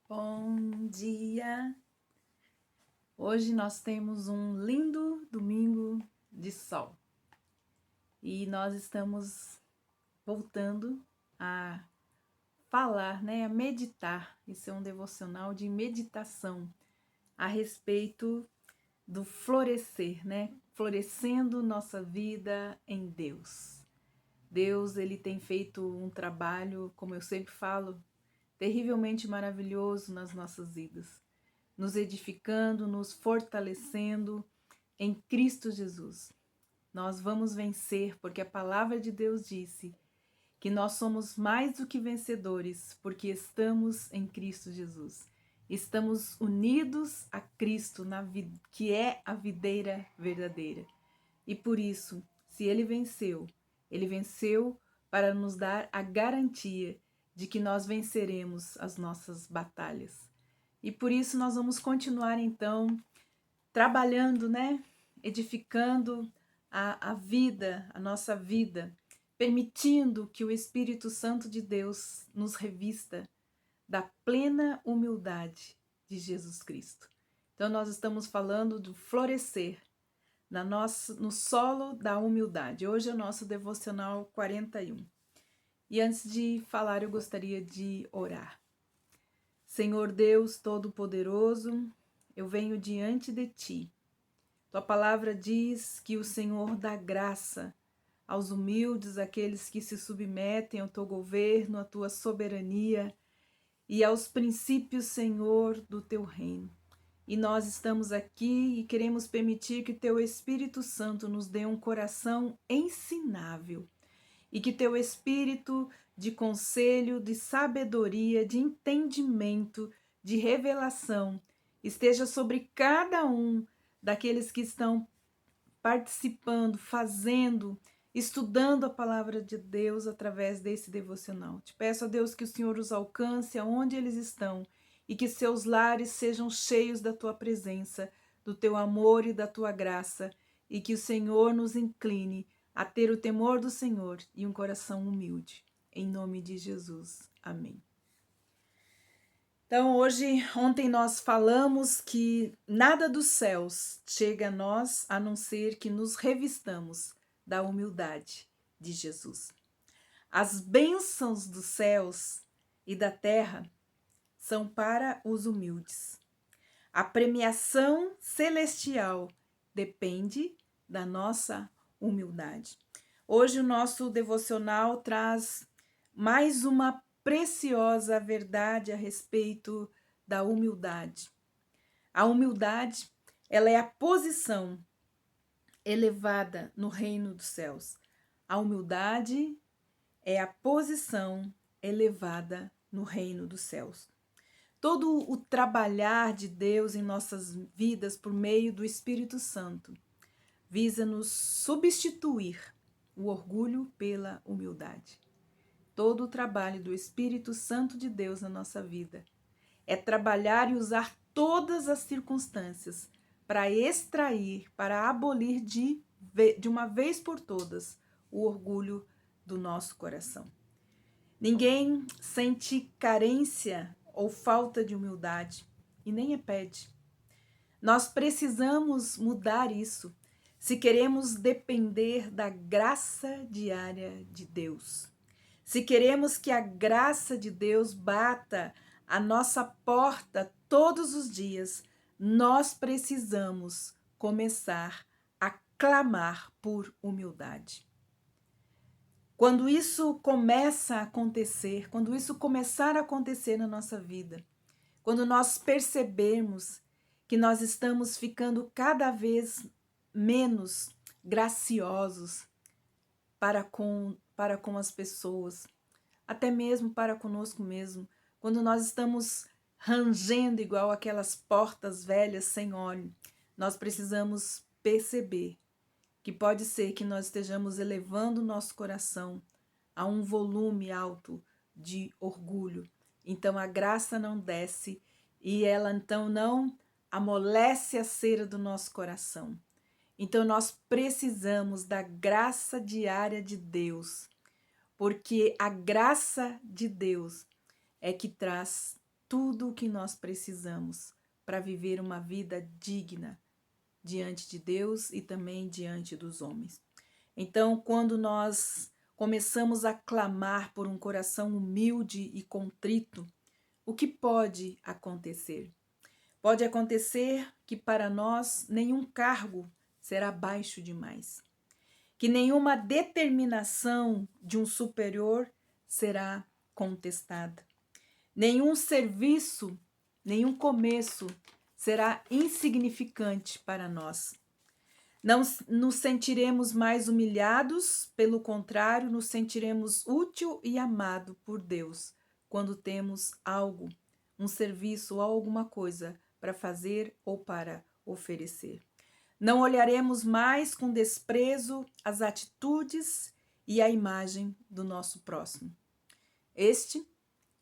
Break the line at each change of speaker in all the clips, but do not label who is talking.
Bom dia! Hoje nós temos um lindo domingo de sol e nós estamos voltando a falar, a meditar. Isso é um devocional de meditação a respeito do florescer, Florescendo nossa vida em Deus. Deus, ele tem feito um trabalho, como eu sempre falo, terrivelmente maravilhoso nas nossas vidas, nos edificando, nos fortalecendo em Cristo Jesus. Nós vamos vencer porque a palavra de Deus disse que nós somos mais do que vencedores porque estamos em Cristo Jesus. Estamos unidos a Cristo, que é a videira verdadeira. E por isso, se ele venceu para nos dar a garantia de que nós venceremos as nossas batalhas. E por isso nós vamos continuar então trabalhando, Edificando a vida, a nossa vida, permitindo que o Espírito Santo de Deus nos revista da plena humildade de Jesus Cristo. Então nós estamos falando do florescer no solo da humildade. Hoje é o nosso devocional 41. E antes de falar, eu gostaria de orar. Senhor Deus Todo-Poderoso, eu venho diante de Ti. Tua palavra diz que o Senhor dá graça aos humildes, àqueles que se submetem ao Teu governo, à Tua soberania e aos princípios, Senhor, do Teu reino. E nós estamos aqui e queremos permitir que Teu Espírito Santo nos dê um coração ensinável e que Teu Espírito de conselho, de sabedoria, de entendimento, de revelação esteja sobre cada um daqueles que estão participando, fazendo, estudando a palavra de Deus através desse devocional. Te peço a Deus que o Senhor os alcance aonde eles estão e que seus lares sejam cheios da tua presença, do teu amor e da tua graça, e que o Senhor nos incline a ter o temor do Senhor e um coração humilde. Em nome de Jesus. Amém. Então, ontem nós falamos que nada dos céus chega a nós a não ser que nos revistamos da humildade de Jesus. As bênçãos dos céus e da terra são para os humildes. A premiação celestial depende da nossa humildade. Hoje o nosso devocional traz mais uma preciosa verdade a respeito da humildade. A humildade, ela é a posição elevada no reino dos céus. A humildade é a posição elevada no reino dos céus. Todo o trabalhar de Deus em nossas vidas por meio do Espírito Santo visa nos substituir o orgulho pela humildade. Todo o trabalho do Espírito Santo de Deus na nossa vida é trabalhar e usar todas as circunstâncias para extrair, para abolir de uma vez por todas o orgulho do nosso coração. Ninguém sente carência ou falta de humildade e nem a pede. Nós precisamos mudar isso se queremos depender da graça diária de Deus. Se queremos que a graça de Deus bata a nossa porta todos os dias, nós precisamos começar a clamar por humildade. Quando isso começa a acontecer, quando isso começar a acontecer na nossa vida, quando nós percebermos que nós estamos ficando cada vez menos graciosos para com as pessoas, até mesmo para conosco mesmo, quando nós estamos rangendo igual aquelas portas velhas sem óleo, nós precisamos perceber que pode ser que nós estejamos elevando o nosso coração a um volume alto de orgulho. Então a graça não desce e ela então não amolece a cera do nosso coração. Então nós precisamos da graça diária de Deus, porque a graça de Deus é que traz tudo o que nós precisamos para viver uma vida digna diante de Deus e também diante dos homens. Então, quando nós começamos a clamar por um coração humilde e contrito, o que pode acontecer? Pode acontecer que para nós nenhum cargo será baixo demais, que nenhuma determinação de um superior será contestada, nenhum serviço, nenhum começo será insignificante para nós. Não nos sentiremos mais humilhados, pelo contrário, nos sentiremos útil e amado por Deus quando temos algo, um serviço ou alguma coisa para fazer ou para oferecer. Não olharemos mais com desprezo as atitudes e a imagem do nosso próximo. Este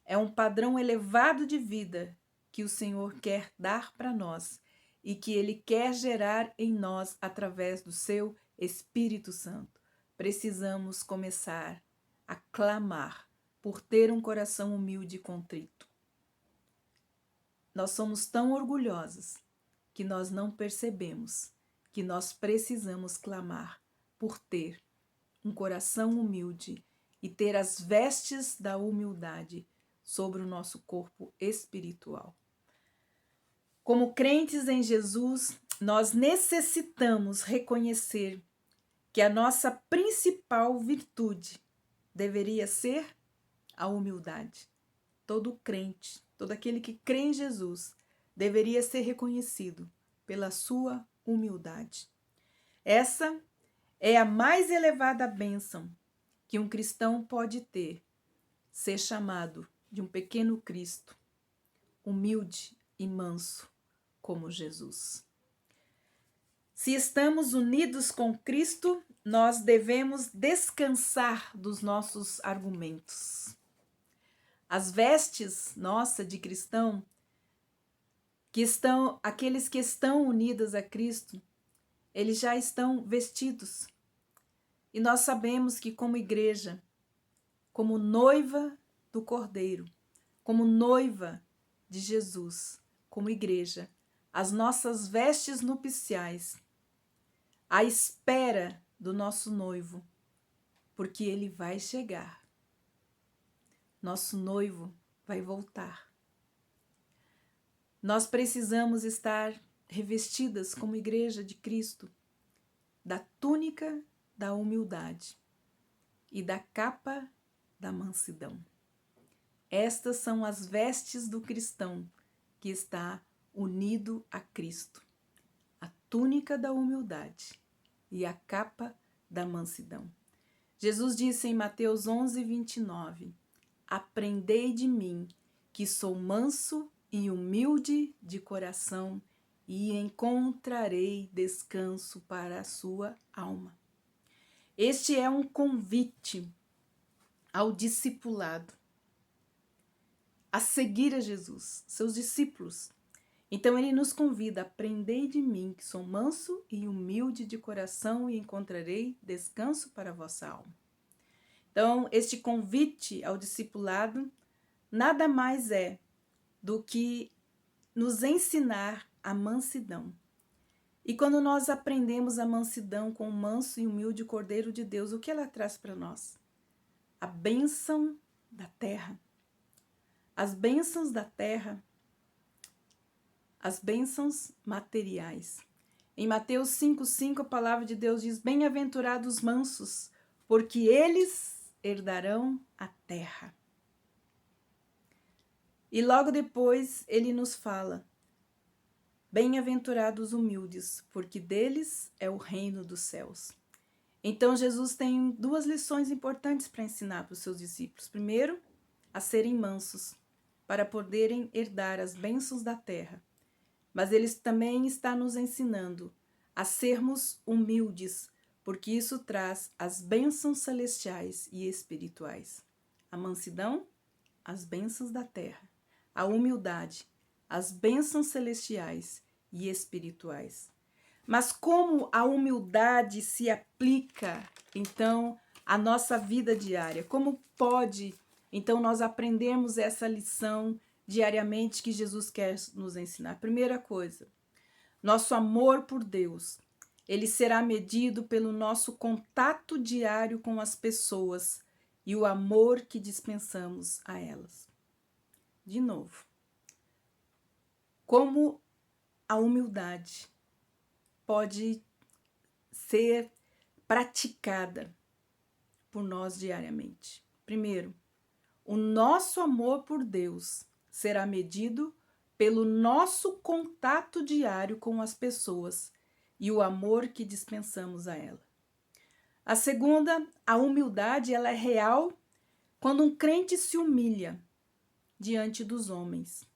é um padrão elevado de vida que o Senhor quer dar para nós e que Ele quer gerar em nós através do seu Espírito Santo. Precisamos começar a clamar por ter um coração humilde e contrito. Nós somos tão orgulhosos que nós não percebemos que nós precisamos clamar por ter um coração humilde e ter as vestes da humildade sobre o nosso corpo espiritual. Como crentes em Jesus, nós necessitamos reconhecer que a nossa principal virtude deveria ser a humildade. Todo crente, todo aquele que crê em Jesus, deveria ser reconhecido pela sua humildade. Essa é a mais elevada bênção que um cristão pode ter, ser chamado de um pequeno Cristo, humilde e manso como Jesus. Se estamos unidos com Cristo, nós devemos descansar dos nossos argumentos. As vestes nossas de cristão, aqueles que estão unidos a Cristo, eles já estão vestidos. E nós sabemos que como igreja, como noiva do Cordeiro, como noiva de Jesus, como igreja, as nossas vestes nupciais, à espera do nosso noivo, porque ele vai chegar. Nosso noivo vai voltar. Nós precisamos estar revestidas como igreja de Cristo, da túnica da humildade e da capa da mansidão. Estas são as vestes do cristão que está unido a Cristo. A túnica da humildade e a capa da mansidão. Jesus disse em Mateus 11:29, aprendei de mim, que sou manso e humilde de coração, e encontrarei descanso para a sua alma. Este é um convite ao discipulado, a seguir a Jesus, seus discípulos. Então ele nos convida, aprendei de mim, que sou manso e humilde de coração, e encontrarei descanso para a vossa alma. Então, este convite ao discipulado nada mais é do que nos ensinar a mansidão. E quando nós aprendemos a mansidão com o manso e humilde Cordeiro de Deus, o que ela traz para nós? A bênção da terra. As bênçãos da terra, as bênçãos materiais. Em Mateus 5:5 a palavra de Deus diz, bem-aventurados os mansos, porque eles herdarão a terra. E logo depois ele nos fala, bem-aventurados os humildes, porque deles é o reino dos céus. Então Jesus tem duas lições importantes para ensinar para os seus discípulos. Primeiro, a serem mansos, para poderem herdar as bênçãos da terra. Mas ele também está nos ensinando a sermos humildes, porque isso traz as bênçãos celestiais e espirituais. A mansidão, as bênçãos da terra. A humildade, as bênçãos celestiais e espirituais. Mas como a humildade se aplica, então, à nossa vida diária? Como pode, então, nós aprendermos essa lição diariamente que Jesus quer nos ensinar? Primeira coisa, nosso amor por Deus, ele será medido pelo nosso contato diário com as pessoas e o amor que dispensamos a elas. De novo, como a humildade pode ser praticada por nós diariamente. Primeiro, o nosso amor por Deus será medido pelo nosso contato diário com as pessoas e o amor que dispensamos a ela. A segunda, a humildade, ela é real quando um crente se humilha diante dos homens.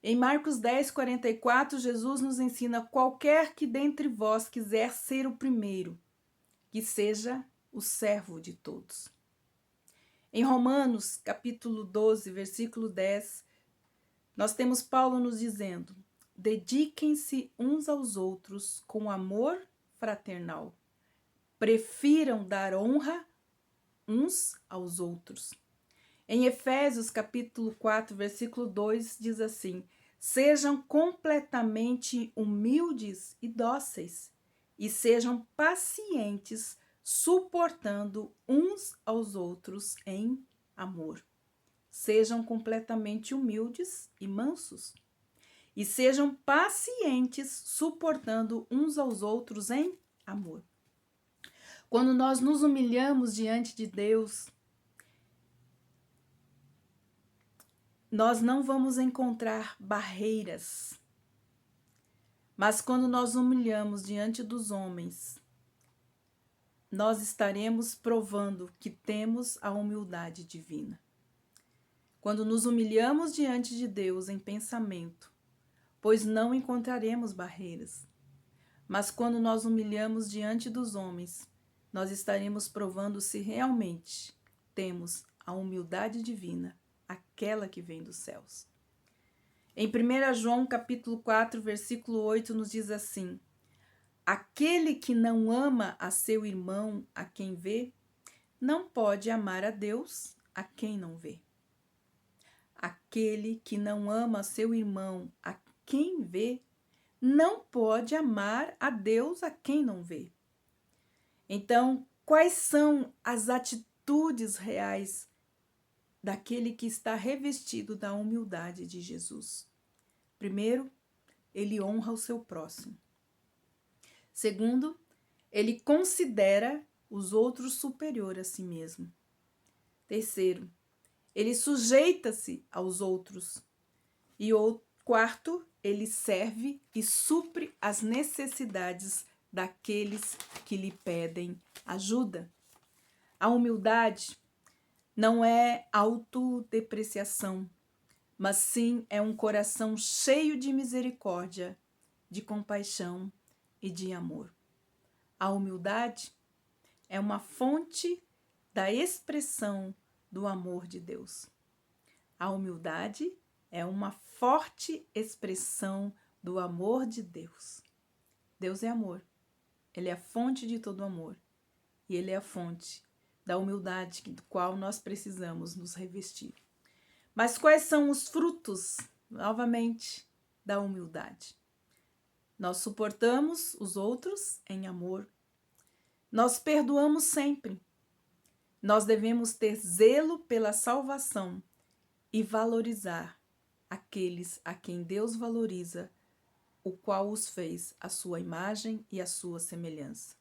Em Marcos 10, 44, Jesus nos ensina: qualquer que dentre vós quiser ser o primeiro, que seja o servo de todos. Em Romanos, capítulo 12, versículo 10, nós temos Paulo nos dizendo: dediquem-se uns aos outros com amor fraternal. Prefiram dar honra uns aos outros. Em Efésios, capítulo 4, versículo 2, diz assim: sejam completamente humildes e dóceis, e sejam pacientes, suportando uns aos outros em amor. Sejam completamente humildes e mansos, e sejam pacientes, suportando uns aos outros em amor. Quando nós nos humilhamos diante de Deus, nós não vamos encontrar barreiras. Mas quando nós humilhamos diante dos homens, nós estaremos provando que temos a humildade divina. Quando nos humilhamos diante de Deus em pensamento, pois não encontraremos barreiras. Mas quando nós humilhamos diante dos homens, nós estaremos provando se realmente temos a humildade divina, aquela que vem dos céus. Em 1 João capítulo 4, versículo 8, nos diz assim: aquele que não ama a seu irmão a quem vê, não pode amar a Deus a quem não vê. Aquele que não ama a seu irmão a quem vê, não pode amar a Deus a quem não vê. Então, quais são as atitudes reais daquele que está revestido da humildade de Jesus? Primeiro, ele honra o seu próximo. Segundo, ele considera os outros superior a si mesmo. Terceiro, ele sujeita-se aos outros. E o quarto, ele serve e supre as necessidades daqueles que lhe pedem ajuda. A humildade não é autodepreciação, mas sim é um coração cheio de misericórdia, de compaixão e de amor. A humildade é uma fonte da expressão do amor de Deus. A humildade é uma forte expressão do amor de Deus. Deus é amor. Ele é a fonte de todo amor. E ele é a fonte da humildade do qual nós precisamos nos revestir. Mas quais são os frutos, novamente, da humildade? Nós suportamos os outros em amor. Nós perdoamos sempre. Nós devemos ter zelo pela salvação e valorizar aqueles a quem Deus valoriza, o qual os fez à sua imagem e à sua semelhança.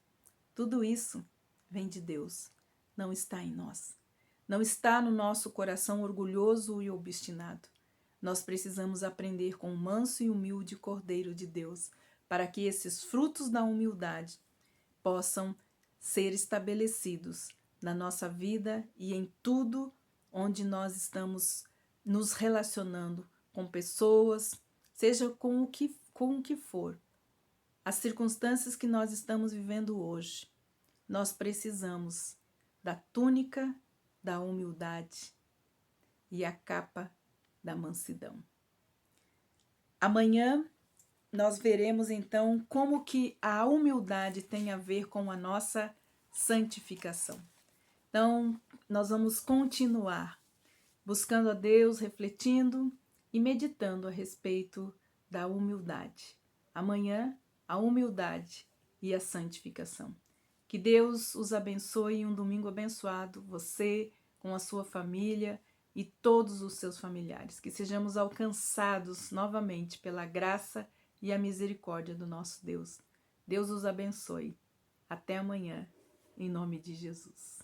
Tudo isso vem de Deus, não está em nós. Não está no nosso coração orgulhoso e obstinado. Nós precisamos aprender com o manso e humilde Cordeiro de Deus, para que esses frutos da humildade possam ser estabelecidos na nossa vida e em tudo onde nós estamos nos relacionando com pessoas, seja com o que for. As circunstâncias que nós estamos vivendo hoje, nós precisamos da túnica da humildade e a capa da mansidão. Amanhã nós veremos então como que a humildade tem a ver com a nossa santificação. Então, nós vamos continuar buscando a Deus, refletindo e meditando a respeito da humildade. Amanhã, a humildade e a santificação. Que Deus os abençoe em um domingo abençoado, você com a sua família e todos os seus familiares. Que sejamos alcançados novamente pela graça e a misericórdia do nosso Deus. Deus os abençoe. Até amanhã, em nome de Jesus.